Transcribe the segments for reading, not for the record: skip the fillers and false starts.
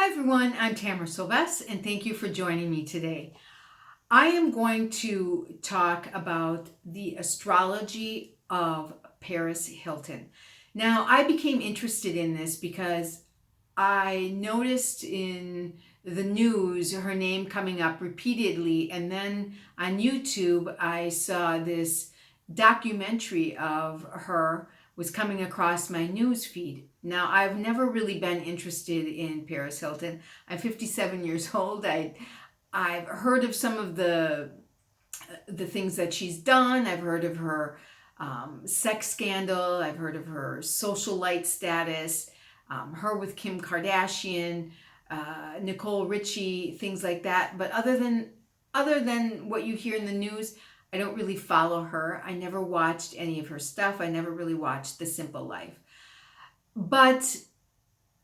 Hi everyone, I'm Tamara Sylvester and thank you for joining me today. I am going to talk about the astrology of Paris Hilton. Now, I became interested in this because I noticed in the news her name coming up repeatedly, and then on YouTube I saw this documentary of her was coming across my news feed. Now, I've never really been interested in Paris Hilton. I'm 57 years old. I've heard of some of the things that she's done. I've heard of her sex scandal. I've heard of her socialite status, her with Kim Kardashian, Nicole Richie, things like that. But other than what you hear in the news, I don't really follow her. I never watched any of her stuff. I never really watched The Simple Life. But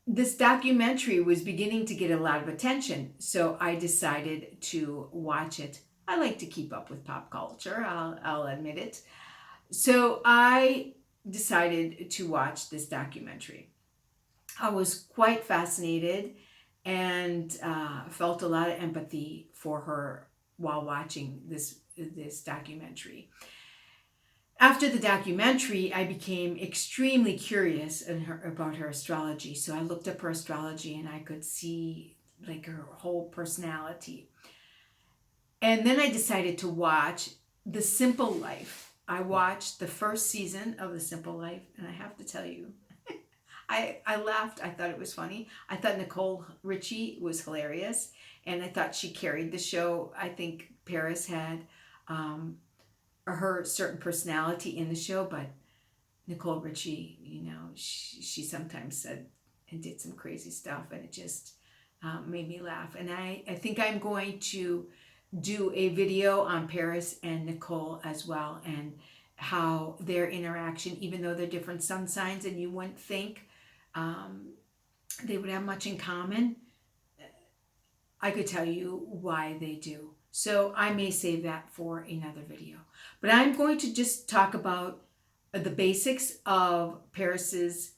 this documentary was beginning to get a lot of attention, so I decided to watch it. I like to keep up with pop culture, I'll admit it. So I decided to watch this documentary. I was quite fascinated and felt a lot of empathy for her while watching this documentary. After the documentary, I became extremely curious about her astrology. So I looked up her astrology and I could see like her whole personality. And then I decided to watch The Simple Life. I watched the first season of The Simple Life, and I have to tell you, I laughed. I thought it was funny. I thought Nicole Richie was hilarious, and I thought she carried the show. I think Paris had her certain personality in the show, but Nicole Richie, she sometimes said and did some crazy stuff, and it just made me laugh. And I think I'm going to do a video on Paris and Nicole as well, and how their interaction, even though they're different sun signs and you wouldn't think they would have much in common, I could tell you why they do. So I may save that for another video. But I'm going to just talk about the basics of Paris's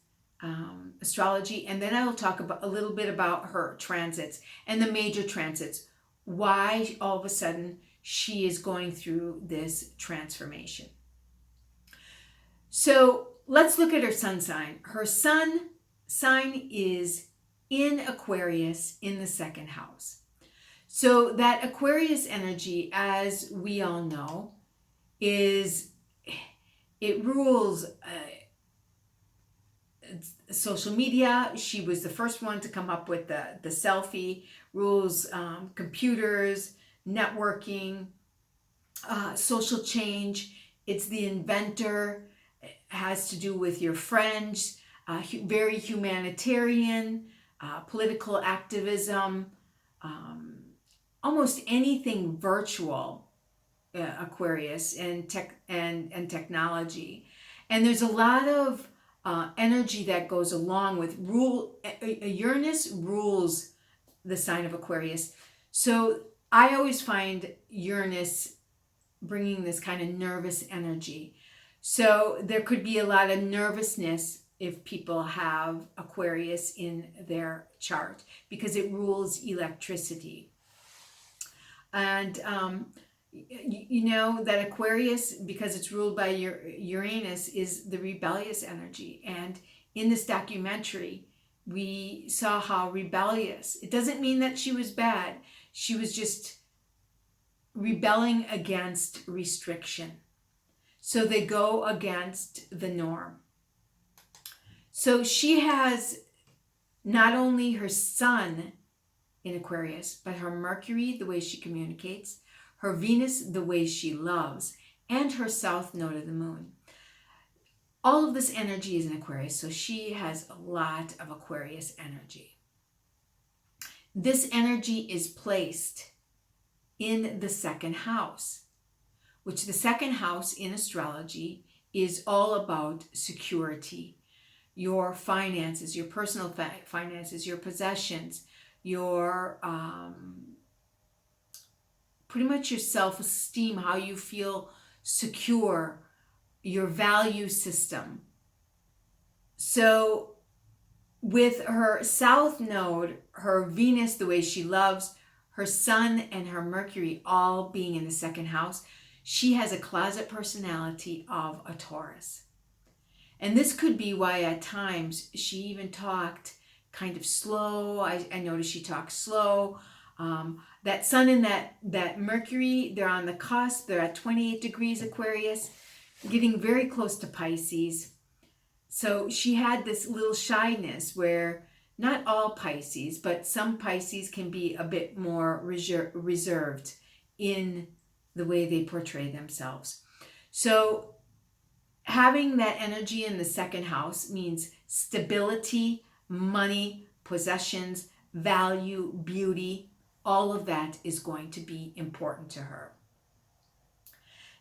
astrology, and then I will talk about a little bit about her transits and the major transits, why all of a sudden she is going through this transformation. So let's look at her sun sign. Her sun sign is in Aquarius in the second house. So that Aquarius energy, as we all know, it rules social media. She was the first one to come up with the selfie, rules computers, networking, social change. It's the inventor. It has to do with your friends, very humanitarian, political activism, almost anything virtual, Aquarius, and technology. And there's a lot of energy that goes along with Uranus rules the sign of Aquarius. So I always find Uranus bringing this kind of nervous energy. So there could be a lot of nervousness if people have Aquarius in their chart, because it rules electricity. And that Aquarius, because it's ruled by Uranus, is the rebellious energy. And in this documentary, we saw how rebellious. It doesn't mean that she was bad. She was just rebelling against restriction. So they go against the norm. So she has not only her sun in Aquarius, but her Mercury, the way she communicates, her Venus, the way she loves, and her south node of the moon. All of this energy is in Aquarius, so she has a lot of Aquarius energy. This energy is placed in the second house, which the second house in astrology is all about security, your finances, your personal finances, your possessions, your pretty much your self-esteem, how you feel secure, your value system. So with her south node, her Venus, the way she loves, her Sun and her Mercury all being in the second house, she has a closet personality of a Taurus. And this could be why at times she even talked kind of slow. I noticed she talks slow. That Sun and that Mercury, they're on the cusp. They're at 28 degrees Aquarius, getting very close to Pisces. So she had this little shyness where not all Pisces, but some Pisces can be a bit more reserved in the way they portray themselves. So having that energy in the second house means stability, money, possessions, value, beauty. All of that is going to be important to her.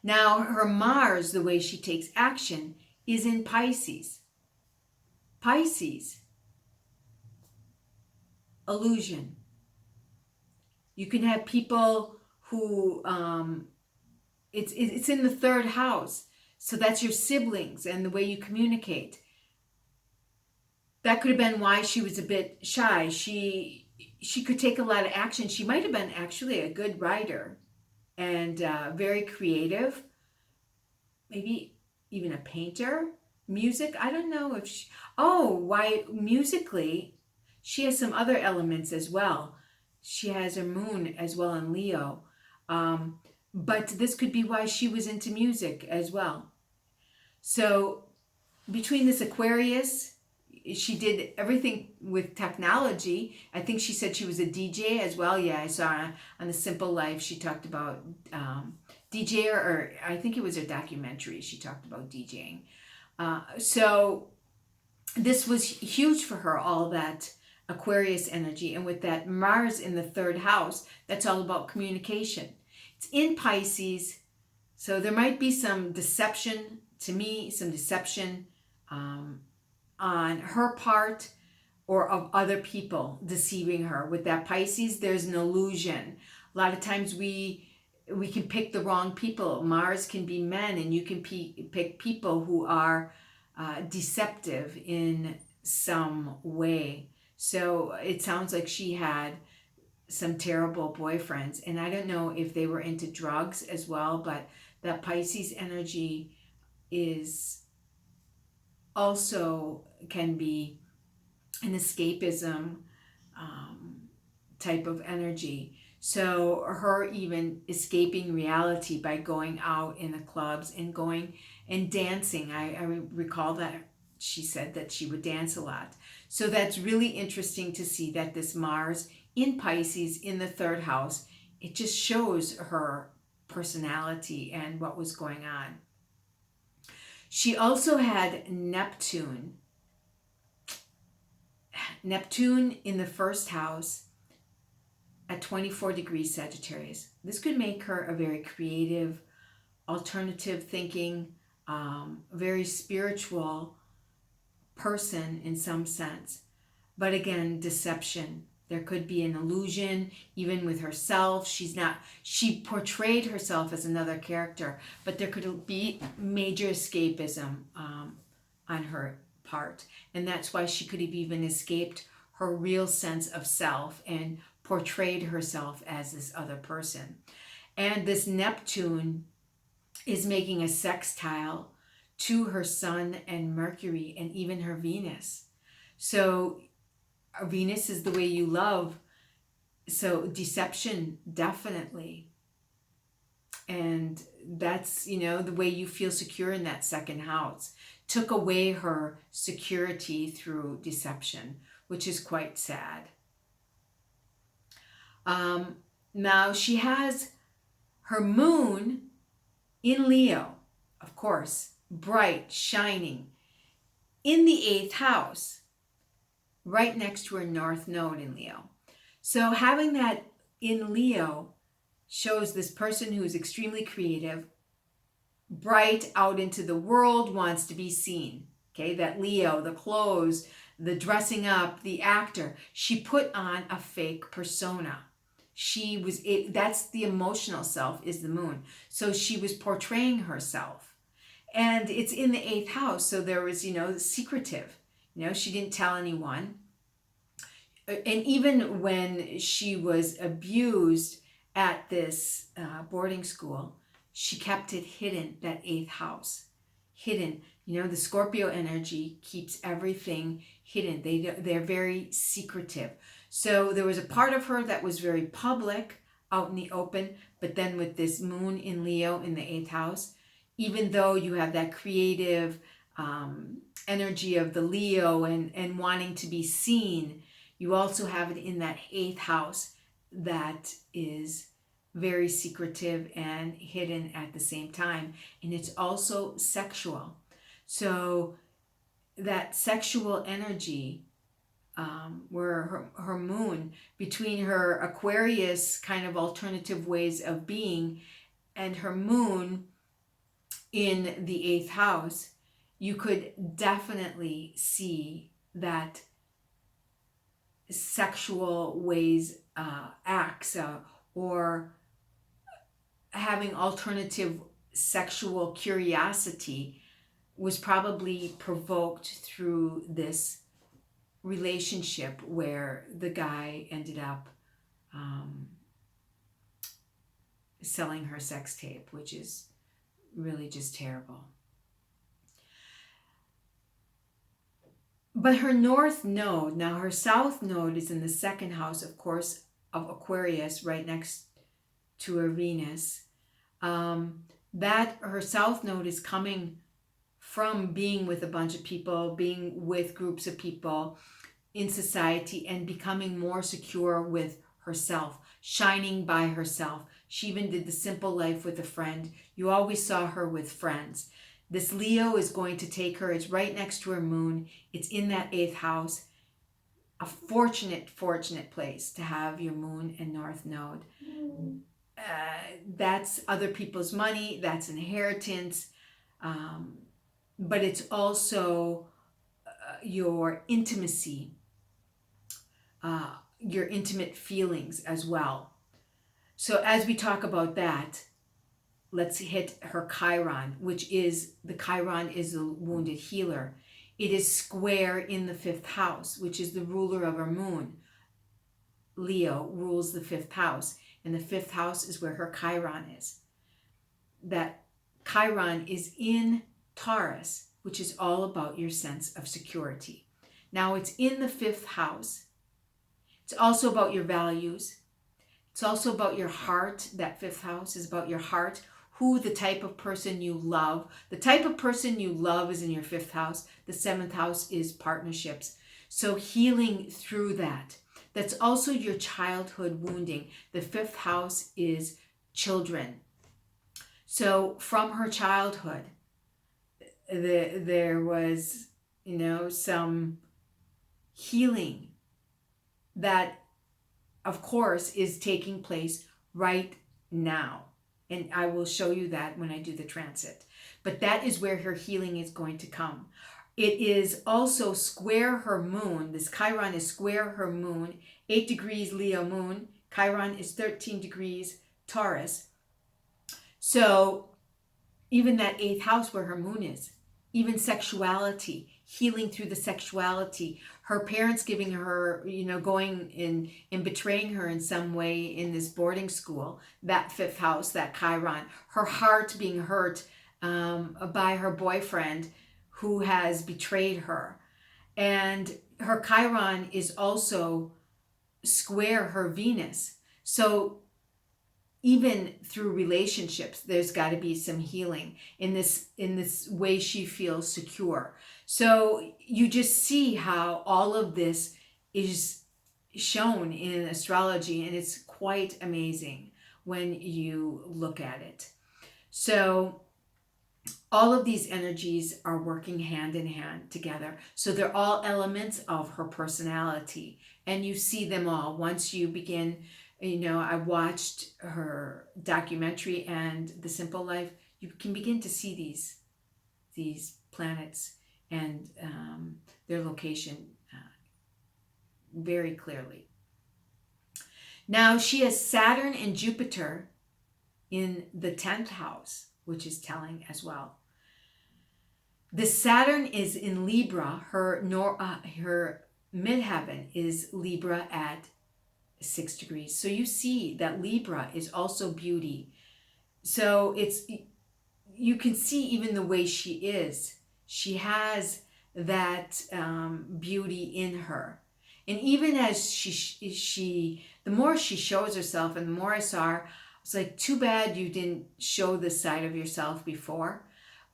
Now, her Mars, the way she takes action, is in Pisces. Pisces, illusion. You can have people who, it's in the third house. So that's your siblings and the way you communicate. That could have been why she was a bit shy. She could take a lot of action. She might have been actually a good writer and very creative. Maybe even a painter. Music, I don't know if she... Oh, why musically, she has some other elements as well. She has her moon as well in Leo. But this could be why she was into music as well. So between this Aquarius, she did everything with technology. I think she said she was a DJ as well. Yeah, I saw her on The Simple Life. She talked about DJ, or I think it was a documentary. She talked about DJing. So this was huge for her, all that Aquarius energy. And with that Mars in the third house, that's all about communication. It's in Pisces, so there might be some deception, to me, some deception on her part or of other people deceiving her. With that Pisces, there's an illusion. A lot of times we can pick the wrong people. Mars can be men, and you can pick people who are deceptive in some way. So it sounds like she had some terrible boyfriends, and I don't know if they were into drugs as well, but that Pisces energy is also can be an escapism type of energy. So her even escaping reality by going out in the clubs and going and dancing. I recall that she said that she would dance a lot. So that's really interesting to see that this Mars in Pisces in the third house, it just shows her personality and what was going on. She also had Neptune in the first house at 24 degrees Sagittarius. This could make her a very creative, alternative thinking, very spiritual person in some sense. But again, deception. There could be an illusion, even with herself. She portrayed herself as another character, but there could be major escapism on her part. And that's why she could have even escaped her real sense of self and portrayed herself as this other person. And this Neptune is making a sextile to her Sun and Mercury and even her Venus. So Venus is the way you love. So deception, definitely. And that's, the way you feel secure in that second house. Took away her security through deception, which is quite sad. Now she has her moon in Leo, of course, bright, shining, in the 8th house, right next to her north node in Leo. So having that in Leo shows this person who's extremely creative, bright, out into the world, wants to be seen. Okay, that Leo, the clothes, the dressing up, the actor, she put on a fake persona. That's the emotional self, is the moon. So she was portraying herself. And it's in the 8th house, so there was, secretive. She didn't tell anyone. And even when she was abused at this boarding school, she kept it hidden, that eighth house. Hidden. The Scorpio energy keeps everything hidden. They're very secretive. So there was a part of her that was very public, out in the open, but then with this moon in Leo in the eighth house, even though you have that creative energy of the Leo and wanting to be seen, you also have it in that eighth house that is very secretive and hidden at the same time. And it's also sexual. So that sexual energy, where her moon, between her Aquarius kind of alternative ways of being and her moon in the eighth house, you could definitely see that sexual ways, acts, or having alternative sexual curiosity was probably provoked through this relationship where the guy ended up selling her sex tape, which is really just terrible. But her north node, now her south node is in the second house, of course, of Aquarius, right next to her Venus. That her south node is coming from being with a bunch of people, being with groups of people in society, and becoming more secure with herself, shining by herself. She even did the simple life with a friend. You always saw her with friends. This Leo is going to take her. It's right next to her moon. It's in that eighth house. A fortunate place to have your moon and north node. That's other people's money. That's inheritance. But it's also your intimacy, your intimate feelings as well. So as we talk about that, let's hit her Chiron, which is, the Chiron is the wounded healer. It is square in the fifth house, which is the ruler of her moon. Leo rules the fifth house, and the fifth house is where her Chiron is. That Chiron is in Taurus, which is all about your sense of security. Now it's in the fifth house. It's also about your values. It's also about your heart. That fifth house is about your heart. The type of person you love. The type of person you love is in your fifth house. The seventh house is partnerships. So healing through that. That's also your childhood wounding. The fifth house is children. So from her childhood, there was, some healing that, of course, is taking place right now. And I will show you that when I do the transit. But that is where her healing is going to come. It is also square her moon. This Chiron is square her moon. 8 degrees Leo moon. Chiron is 13 degrees Taurus. So even that eighth house where her moon is, even sexuality, healing through the sexuality, her parents giving her, going in and betraying her in some way in this boarding school, that fifth house, that Chiron, her heart being hurt by her boyfriend who has betrayed her. And her Chiron is also square her Venus. So even through relationships, there's got to be some healing in this way she feels secure. So you just see how all of this is shown in astrology, and it's quite amazing when you look at it. So all of these energies are working hand in hand together. So they're all elements of her personality, and you see them all once you begin. I watched her documentary and The Simple Life. You can begin to see these planets and their location very clearly. Now she has Saturn and Jupiter in the 10th house, which is telling as well. The Saturn is in Libra. Her midheaven is Libra at 6 degrees. So you see that Libra is also beauty. So you can see even the way she is. She has that beauty in her. And even as the more she shows herself, and the more I saw her, it's like, too bad you didn't show this side of yourself before.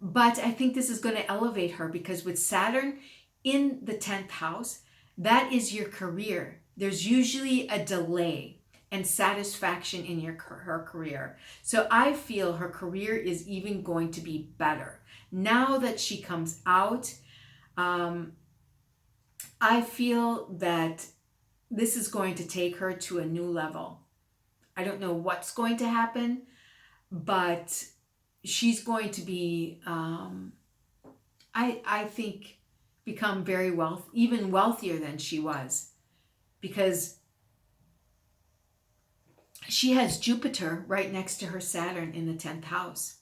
But I think this is going to elevate her, because with Saturn in the 10th house, that is your career. There's usually a delay and satisfaction in her career. So I feel her career is even going to be better. Now that she comes out, I feel that this is going to take her to a new level. I don't know what's going to happen, but she's going to be, I think, become very even wealthier than she was, because she has Jupiter right next to her Saturn in the 10th house.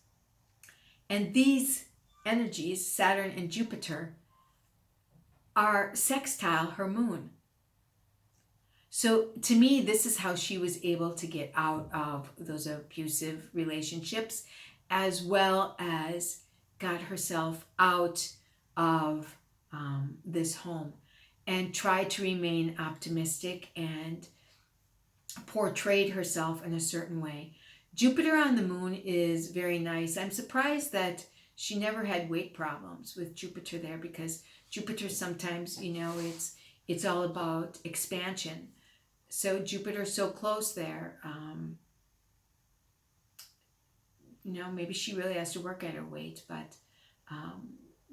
And these energies, Saturn and Jupiter, are sextile her moon. So to me, this is how she was able to get out of those abusive relationships, as well as got herself out of this home, and tried to remain optimistic and portrayed herself in a certain way. Jupiter on the moon is very nice. I'm surprised that she never had weight problems with Jupiter there, because Jupiter sometimes, it's all about expansion. So Jupiter's so close there. Maybe she really has to work at her weight, but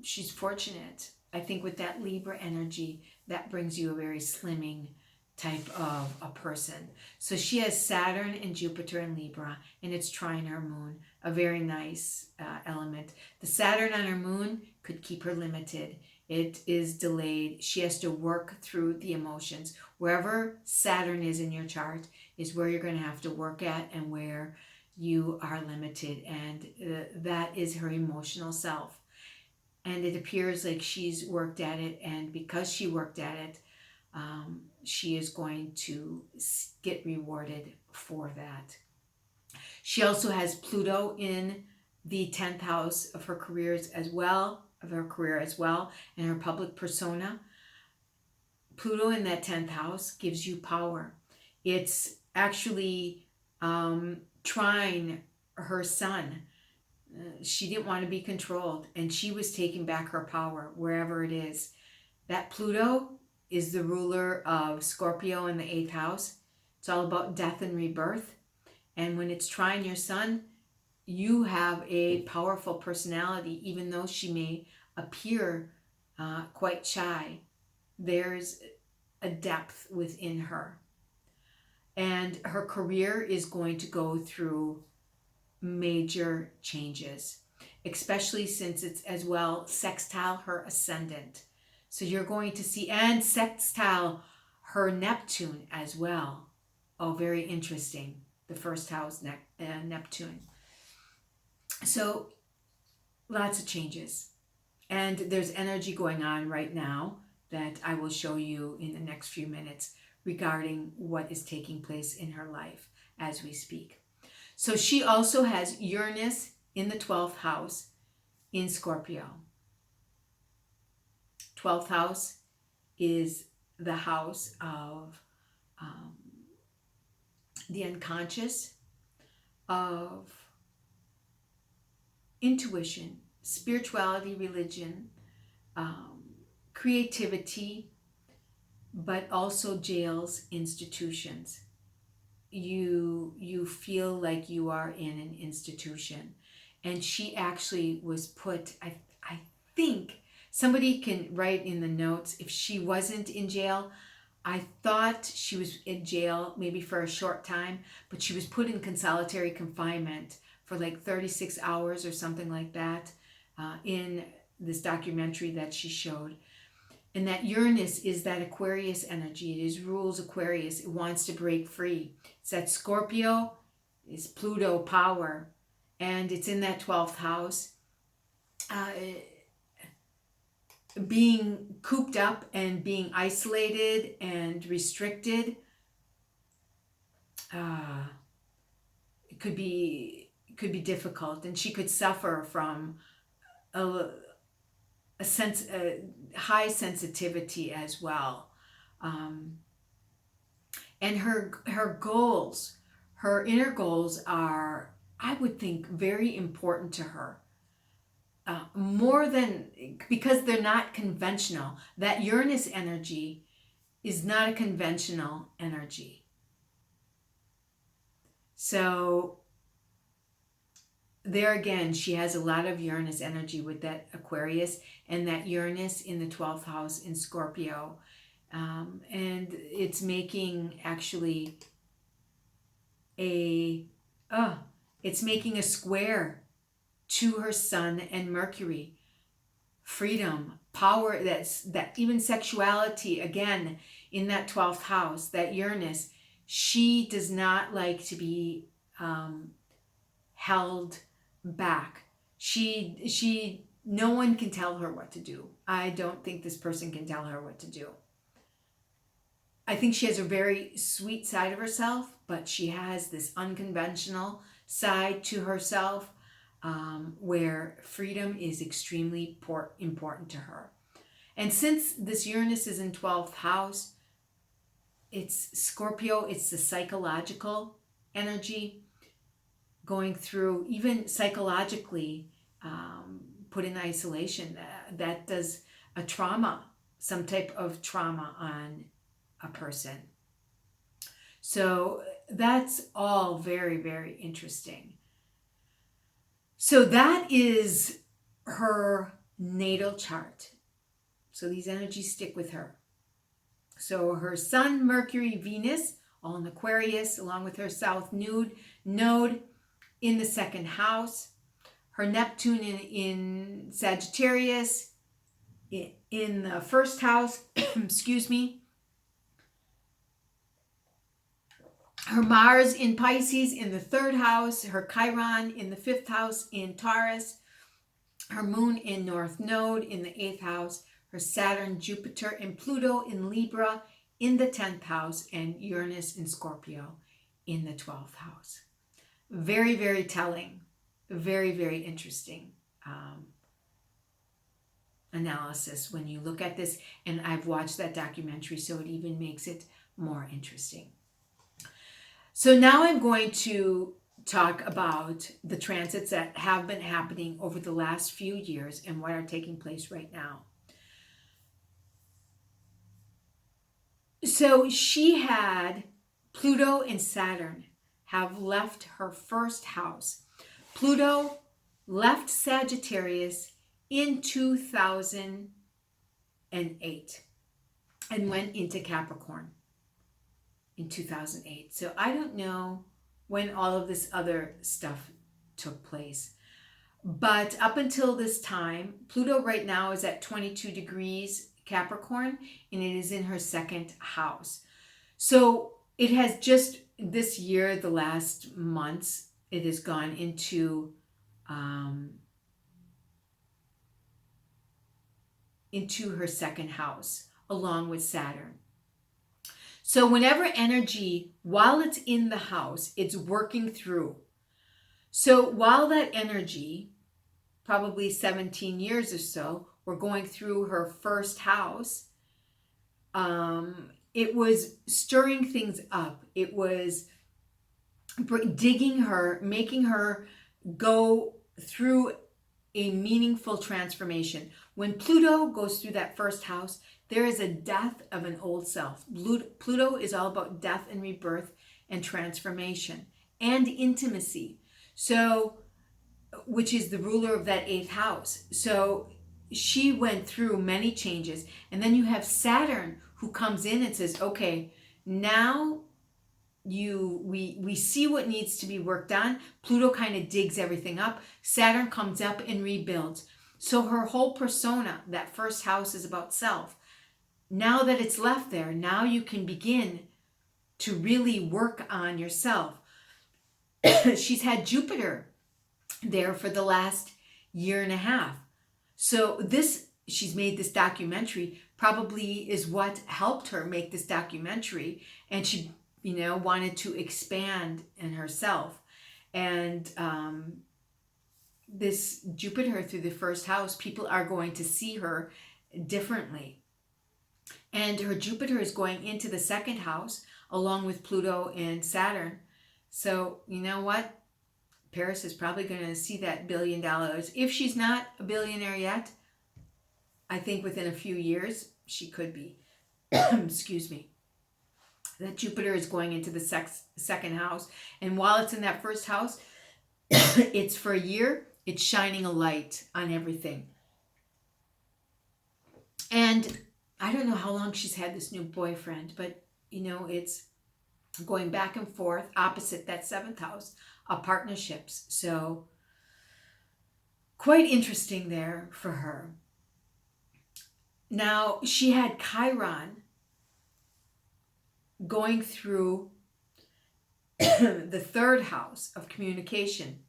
she's fortunate. I think with that Libra energy, that brings you a very slimming type of a person. So she has Saturn and Jupiter in Libra, and it's trine her moon, a very nice element. The Saturn on her moon could keep her limited. It is delayed. She has to work through the emotions. Wherever Saturn is in your chart is where you're going to have to work at, and where you are limited, and that is her emotional self. And it appears like she's worked at it, and because she worked at it, she is going to get rewarded for that. She also has Pluto in the 10th house of her career as well, and her public persona. Pluto in that 10th house gives you power. It's actually trine her sun. She didn't want to be controlled, and she was taking back her power wherever it is. That Pluto is the ruler of Scorpio in the 8th house. It's all about death and rebirth. And when it's trine your sun, you have a powerful personality, even though she may appear quite shy. There's a depth within her. And her career is going to go through major changes, especially since it's as well sextile her ascendant. So you're going to see, and sextile her Neptune as well. Oh, very interesting. The first house, Neptune. So lots of changes. And there's energy going on right now that I will show you in the next few minutes regarding what is taking place in her life as we speak. So she also has Uranus in the 12th house in Scorpio. 12th house is the house of the unconscious, of intuition, spirituality, religion, creativity, but also jails, institutions. You feel like you are in an institution. And she actually was put, I think, somebody can write in the notes if she wasn't in jail. I thought she was in jail maybe for a short time, but she was put in solitary confinement for like 36 hours or something like that in this documentary that she showed. And that Uranus is that Aquarius energy. It is rules Aquarius. It wants to break free. It's that Scorpio is Pluto power, and it's in that 12th house. being cooped up and being isolated and restricted. Uh, it could be difficult, and she could suffer from a, a high sensitivity as well. Um, and her goals, her inner goals are, I would think, very important to her. More than, because they're not conventional. That Uranus energy is not a conventional energy. So there again, she has a lot of Uranus energy with that Aquarius and that Uranus in the 12th house in Scorpio. And it's making actually it's making a square to her Sun and Mercury. Freedom, power, that even sexuality, again, in that 12th house, that Uranus, she does not like to be held back. No one can tell her what to do. I don't think this person can tell her what to do. I think she has a very sweet side of herself, but she has this unconventional side to herself, where freedom is extremely important to her. And since this Uranus is in 12th house, it's Scorpio, it's the psychological energy, going through, even psychologically, put in isolation. That does a trauma, some type of trauma on a person. So that's all very, very interesting. So that is her natal chart. So these energies stick with her. So her Sun, Mercury, Venus, all in Aquarius, along with her South node in the second house. Her Neptune in Sagittarius in the first house, excuse me. Her Mars in Pisces in the third house, her Chiron in the fifth house in Taurus, her Moon in North Node in the eighth house, her Saturn, Jupiter, and Pluto in Libra in the 10th house, and Uranus in Scorpio in the 12th house. Very, very telling. Very, very interesting analysis when you look at this. And I've watched that documentary, so it even makes it more interesting. So now I'm going to talk about the transits that have been happening over the last few years and what are taking place right now. So she had Pluto and Saturn have left her first house. Pluto left Sagittarius in 2008 and went into Capricorn in 2008. So I don't know when all of this other stuff took place. But up until this time, Pluto right now is at 22 degrees Capricorn, and it is in her second house. So it has just this year, the last months, it has gone into her second house along with Saturn. So whenever energy, while it's in the house, it's working through. So while that energy, probably 17 years or so, were going through her first house, it was stirring things up. It was digging her, making her go through a meaningful transformation. When Pluto goes through that first house, there is a death of an old self. Pluto is all about death and rebirth and transformation and intimacy. So, which is the ruler of that eighth house. So she went through many changes. And then you have Saturn who comes in and says, okay, now we see what needs to be worked on. Pluto kind of digs everything up. Saturn comes up and rebuilds. So her whole persona, that first house, is about self. Now that it's left there, now you can begin to really work on yourself. She's had Jupiter there for the last year and a half. So this she's made this documentary probably is what helped her make this documentary, and she wanted to expand in herself. And this Jupiter through the first house, people are going to see her differently. And her Jupiter is going into the second house along with Pluto and Saturn. So you know what? Paris is probably going to see that $1 billion. If she's not a billionaire yet, I think within a few years she could be. Excuse me. That Jupiter is going into the second house. And while it's in that first house, it's for a year. It's shining a light on everything. And I don't know how long she's had this new boyfriend, but it's going back and forth opposite that seventh house of partnerships. So quite interesting there for her. Now, she had Chiron going through the third house of communication.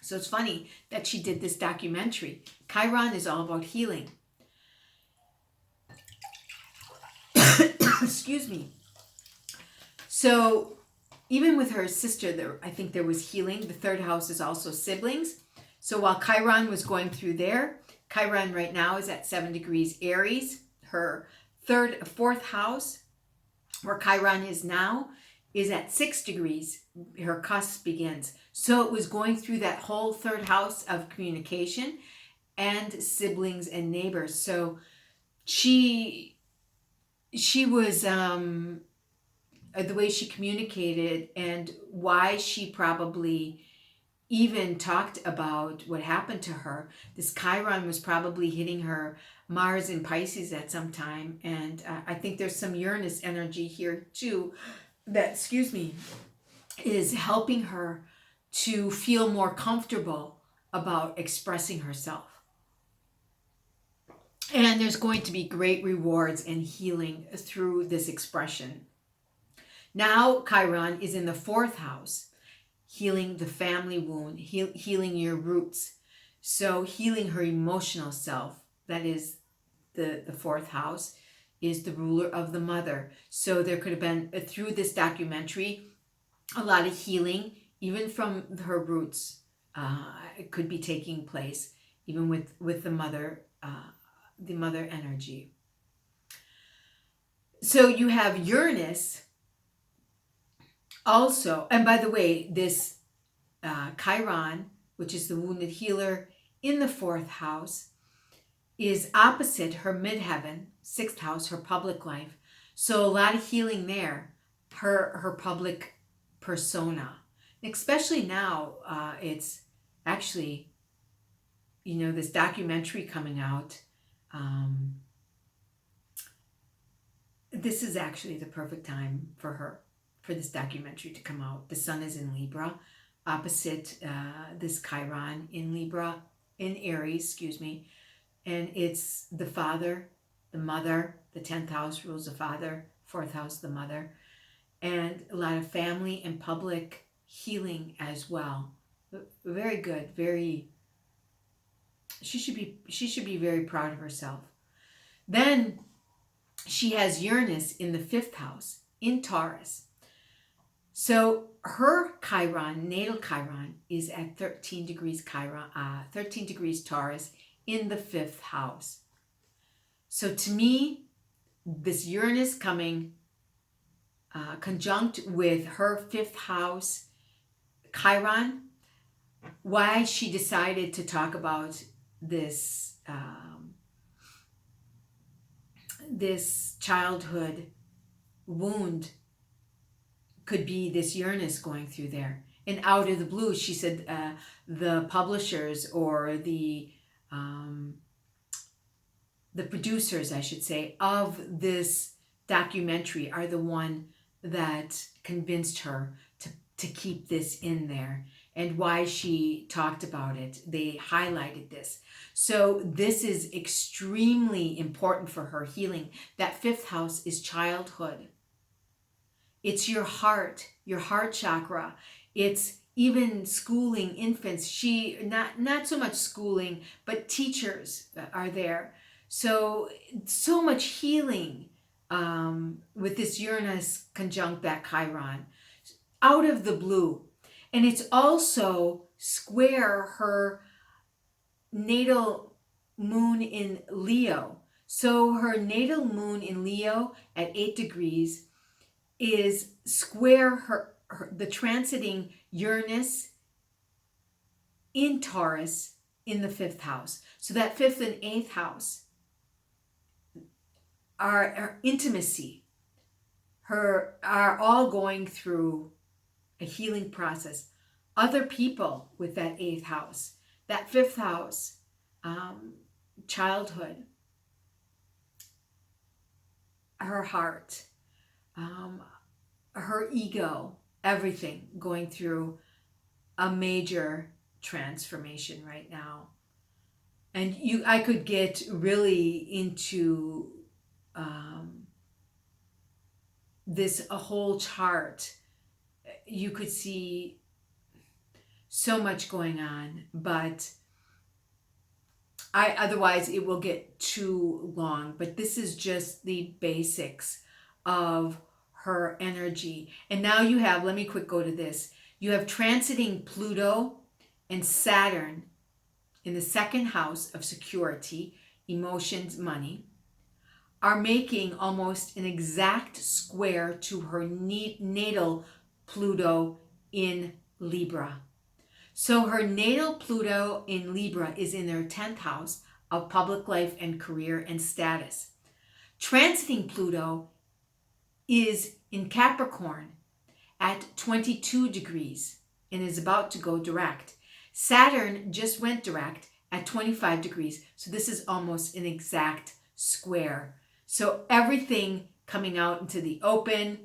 So it's funny that she did this documentary. Chiron is all about healing. Excuse me. So even with her sister, I think there was healing. The third house is also siblings. So while Chiron was going through there, Chiron right now is at 7 degrees Aries. Her fourth house, where Chiron is now, is at 6 degrees. Her cusp begins. So it was going through that whole third house of communication and siblings and neighbors. So she was the way she communicated, and why she probably even talked about what happened to her. This Chiron was probably hitting her Mars in Pisces at some time, and I think there's some Uranus energy here too that, is helping her to feel more comfortable about expressing herself. And there's going to be great rewards and healing through this expression. Now Chiron is in the fourth house, healing the family wound, healing your roots. So healing her emotional self, that is the fourth house, is the ruler of the mother. So there could have been, through this documentary, a lot of healing, even from her roots. It could be taking place, even with the mother energy. So you have Uranus also, and by the way, this Chiron, which is the wounded healer in the fourth house, is opposite her midheaven, sixth house, her public life. So a lot of healing there, her public persona. Especially now, it's actually, this documentary coming out. This is actually the perfect time for her, for this documentary to come out. The sun is in Libra, opposite this Chiron in Libra, in Aries, and it's the father, the mother. The 10th house rules the father, 4th house the mother, and a lot of family and public healing as well. Very good. She should be very proud of herself. Then she has Uranus in the 5th house in Taurus. So her Chiron, natal Chiron, is at 13 degrees Taurus in the 5th house. So to me, this Uranus coming conjunct with her 5th house Chiron, why she decided to talk about this this childhood wound could be this Uranus going through there. And out of the blue, she said the publishers, or the producers, I should say, of this documentary are the one that convinced her to keep this in there, and why she talked about it. They highlighted this. So this is extremely important for her healing. That 5th house is childhood. It's your heart chakra. It's even schooling infants. She, not so much schooling, but teachers are there. So much healing with this Uranus conjunct that Chiron out of the blue. And it's also square her natal moon in Leo. So her natal moon in Leo at 8 degrees is square the transiting Uranus in Taurus in the 5th house. So that 5th and 8th house are intimacy, are all going through a healing process. Other people with that 8th house, that 5th house, childhood, her heart, her ego, everything going through a major transformation right now. And I could get really into this a whole chart. You could see so much going on, but otherwise it will get too long. But this is just the basics of her energy. And now you have, let me quick go to this. You have transiting Pluto and Saturn in the 2nd house of security, emotions, money, are making almost an exact square to her natal Pluto in Libra. So her natal Pluto in Libra is in their 10th house of public life and career and status. Transiting Pluto is in Capricorn at 22 degrees and is about to go direct. Saturn just went direct at 25 degrees. So this is almost an exact square. So everything coming out into the open.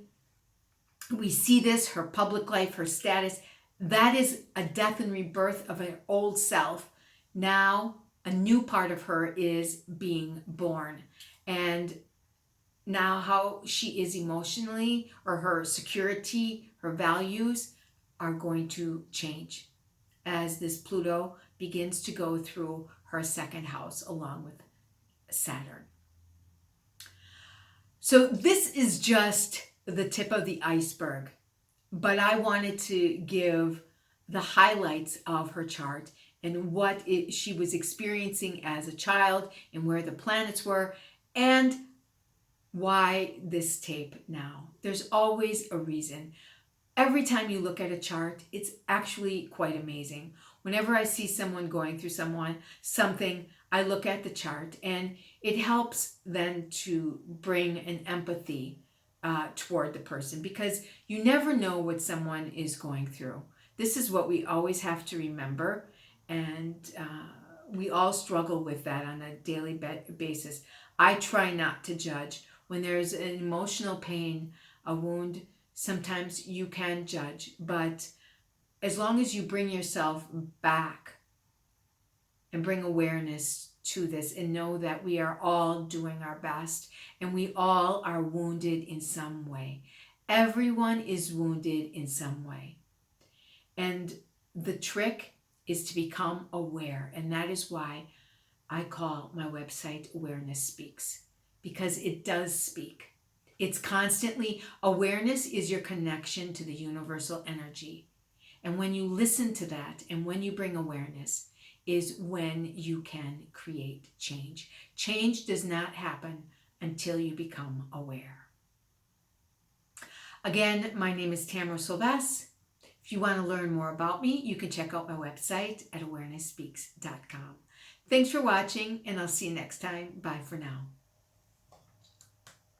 We see this, her public life, her status. That is a death and rebirth of an old self. Now a new part of her is being born. And now how she is emotionally, or her security, her values are going to change as this Pluto begins to go through her 2nd house along with Saturn. So this is just the tip of the iceberg, but I wanted to give the highlights of her chart and what she was experiencing as a child and where the planets were and why this tape now. There's always a reason. Every time you look at a chart, it's actually quite amazing. Whenever I see someone going through something, I look at the chart, and it helps then to bring an empathy toward the person, because you never know what someone is going through. This is what we always have to remember, and we all struggle with that on a daily basis. I try not to judge. When there's an emotional pain, a wound, sometimes you can judge, but as long as you bring yourself back and bring awareness to this and know that we are all doing our best and we all are wounded in some way. Everyone is wounded in some way. And the trick is to become aware. And that is why I call my website Awareness Speaks, because it does speak. It's constantly, awareness is your connection to the universal energy. And when you listen to that and when you bring awareness is when you can create change. Change does not happen until you become aware. Again, my name is Tamara Sylvester. If you want to learn more about me, you can check out my website at awarenesspeaks.com. Thanks for watching, and I'll see you next time. Bye for now.